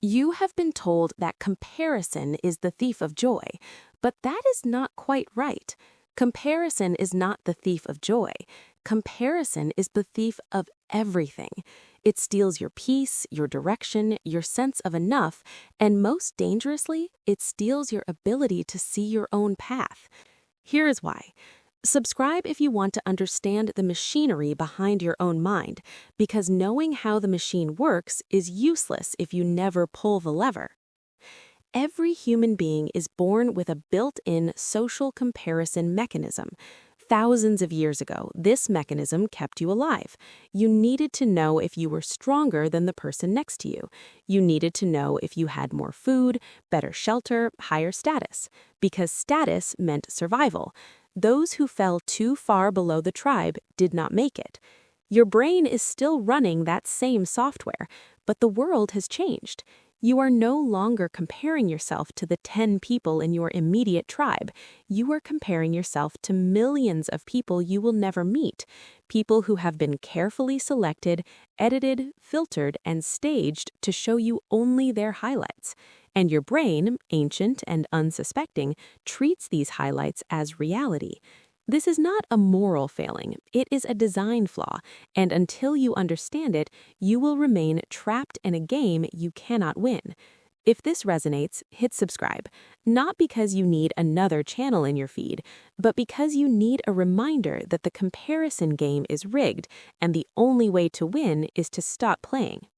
You have been told that comparison is the thief of joy, but that is not quite right. Comparison is not the thief of joy. Comparison is the thief of everything. It steals your peace, your direction, your sense of enough, and most dangerously, it steals your ability to see your own path. Here is why. Subscribe if you want to understand the machinery behind your own mind, because knowing how the machine works is useless if you never pull the lever. Every human being is born with a built-in social comparison mechanism. Thousands of years ago, this mechanism kept you alive. You needed to know if you were stronger than the person next to you. You needed to know if you had more food, better shelter, higher status, because status meant survival. Those who fell too far below the tribe did not make it. Your brain is still running that same software, but the world has changed. You are no longer comparing yourself to the 10 people in your immediate tribe. You are comparing yourself to millions of people you will never meet, people who have been carefully selected, edited, filtered, and staged to show you only their highlights. And your brain, ancient and unsuspecting, treats these highlights as reality. This is not a moral failing, it is a design flaw, and until you understand it, you will remain trapped in a game you cannot win. If this resonates, hit subscribe, not because you need another channel in your feed, but because you need a reminder that the comparison game is rigged, and the only way to win is to stop playing.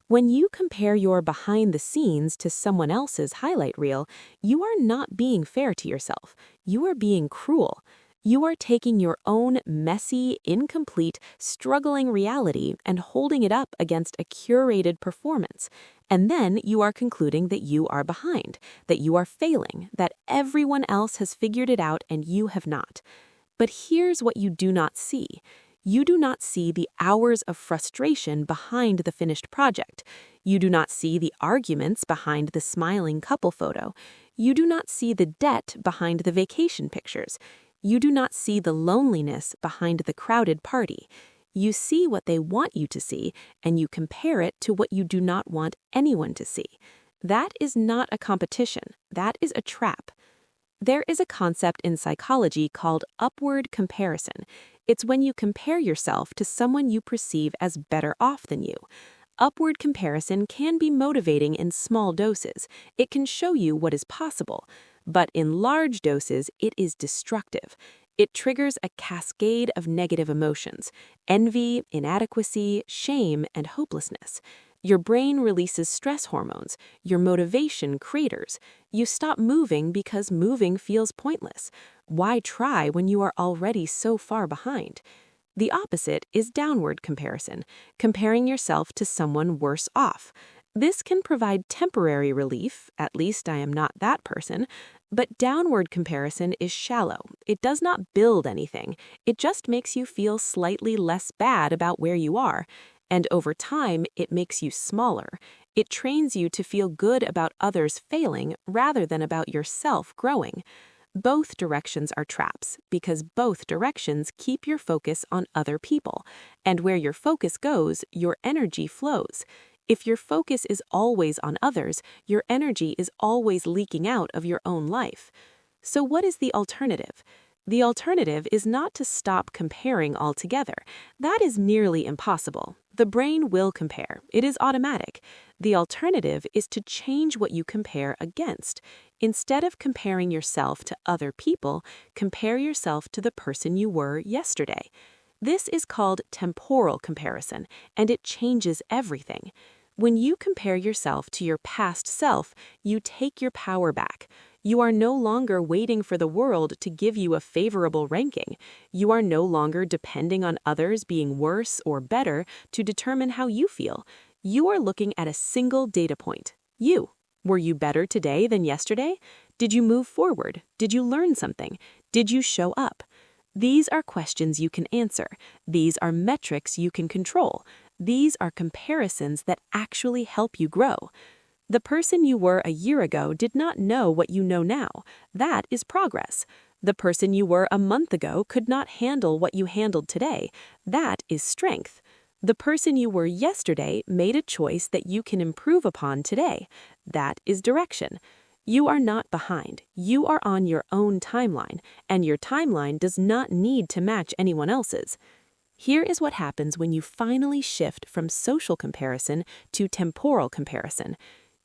When you compare your behind the scenes to someone else's highlight reel, you are not being fair to yourself. You are being cruel. You are taking your own messy, incomplete, struggling reality and holding it up against a curated performance. And then you are concluding that you are behind, that you are failing, that everyone else has figured it out and you have not. But here's what you do not see. You do not see the hours of frustration behind the finished project. You do not see the arguments behind the smiling couple photo. You do not see the debt behind the vacation pictures. You do not see the loneliness behind the crowded party. You see what they want you to see, and you compare it to what you do not want anyone to see. That is not a competition. That is a trap. There is a concept in psychology called upward comparison. It's when you compare yourself to someone you perceive as better off than you. Upward comparison can be motivating in small doses. It can show you what is possible. But in large doses, it is destructive. It triggers a cascade of negative emotions: envy, inadequacy, shame, and hopelessness. Your brain releases stress hormones. Your motivation craters. You stop moving because moving feels pointless. Why try when you are already so far behind? The opposite is downward comparison, comparing yourself to someone worse off. This can provide temporary relief, at least I am not that person, but downward comparison is shallow. It does not build anything. It just makes you feel slightly less bad about where you are. And over time, it makes you smaller. It trains you to feel good about others failing rather than about yourself growing. Both directions are traps because both directions keep your focus on other people. And where your focus goes, your energy flows. If your focus is always on others, your energy is always leaking out of your own life. So what is the alternative? The alternative is not to stop comparing altogether. That is nearly impossible. The brain will compare. It is automatic. The alternative is to change what you compare against. Instead of comparing yourself to other people, compare yourself to the person you were yesterday. This is called temporal comparison, and it changes everything. When you compare yourself to your past self, you take your power back. You are no longer waiting for the world to give you a favorable ranking. You are no longer depending on others being worse or better to determine how you feel. You are looking at a single data point: you. Were you better today than yesterday? Did you move forward? Did you learn something? Did you show up? These are questions you can answer. These are metrics you can control. These are comparisons that actually help you grow. The person you were a year ago did not know what you know now. That is progress. The person you were a month ago could not handle what you handled today. That is strength. The person you were yesterday made a choice that you can improve upon today. That is direction. You are not behind. You are on your own timeline, and your timeline does not need to match anyone else's. Here is what happens when you finally shift from social comparison to temporal comparison.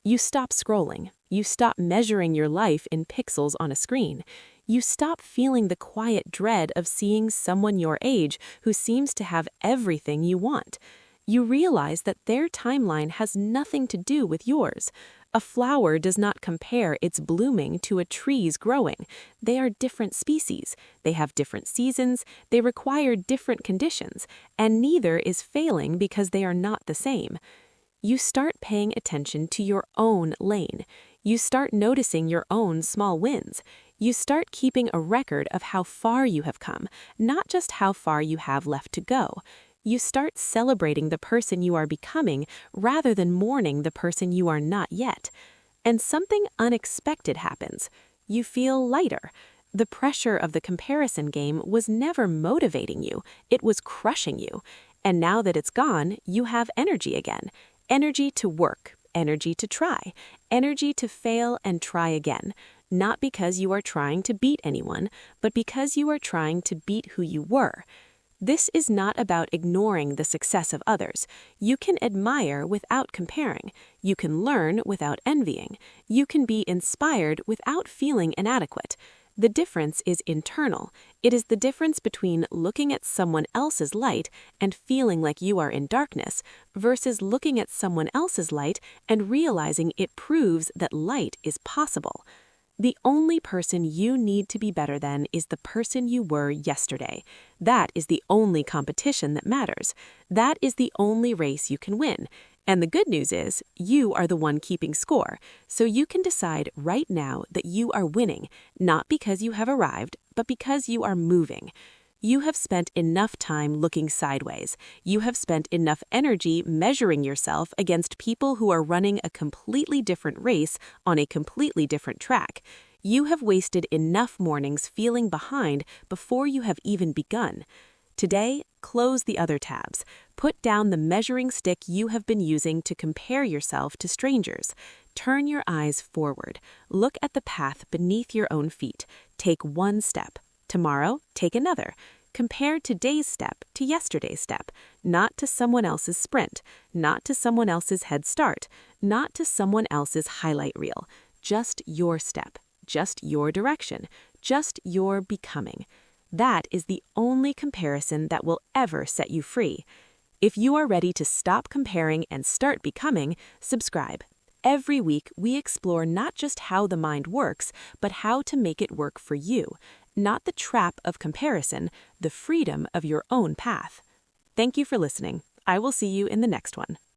You stop scrolling. You stop measuring your life in pixels on a screen. You stop feeling the quiet dread of seeing someone your age who seems to have everything you want. You realize that their timeline has nothing to do with yours. A flower does not compare its blooming to a tree's growing. They are different species. They have different seasons. They require different conditions, and neither is failing because they are not the same. You start paying attention to your own lane. You start noticing your own small wins. You start keeping a record of how far you have come, not just how far you have left to go. You start celebrating the person you are becoming rather than mourning the person you are not yet. And something unexpected happens. You feel lighter. The pressure of the comparison game was never motivating you. It was crushing you. And now that it's gone, you have energy again. Energy to work, energy to try, energy to fail and try again. Not because you are trying to beat anyone, but because you are trying to beat who you were. This is not about ignoring the success of others. You can admire without comparing. You can learn without envying. You can be inspired without feeling inadequate. The difference is internal. It is the difference between looking at someone else's light and feeling like you are in darkness versus looking at someone else's light and realizing it proves that light is possible. The only person you need to be better than is the person you were yesterday. That is the only competition that matters. That is the only race you can win. And the good news is, you are the one keeping score. So you can decide right now that you are winning, not because you have arrived, but because you are moving. You have spent enough time looking sideways. You have spent enough energy measuring yourself against people who are running a completely different race on a completely different track. You have wasted enough mornings feeling behind before you have even begun. Today, close the other tabs. Put down the measuring stick you have been using to compare yourself to strangers. Turn your eyes forward. Look at the path beneath your own feet. Take one step. Tomorrow, take another. Compare today's step to yesterday's step, not to someone else's sprint, not to someone else's head start, not to someone else's highlight reel. Just your step, just your direction, just your becoming. That is the only comparison that will ever set you free. If you are ready to stop comparing and start becoming, subscribe. Every week, we explore not just how the mind works, but how to make it work for you. Not the trap of comparison, the freedom of your own path. Thank you for listening. I will see you in the next one.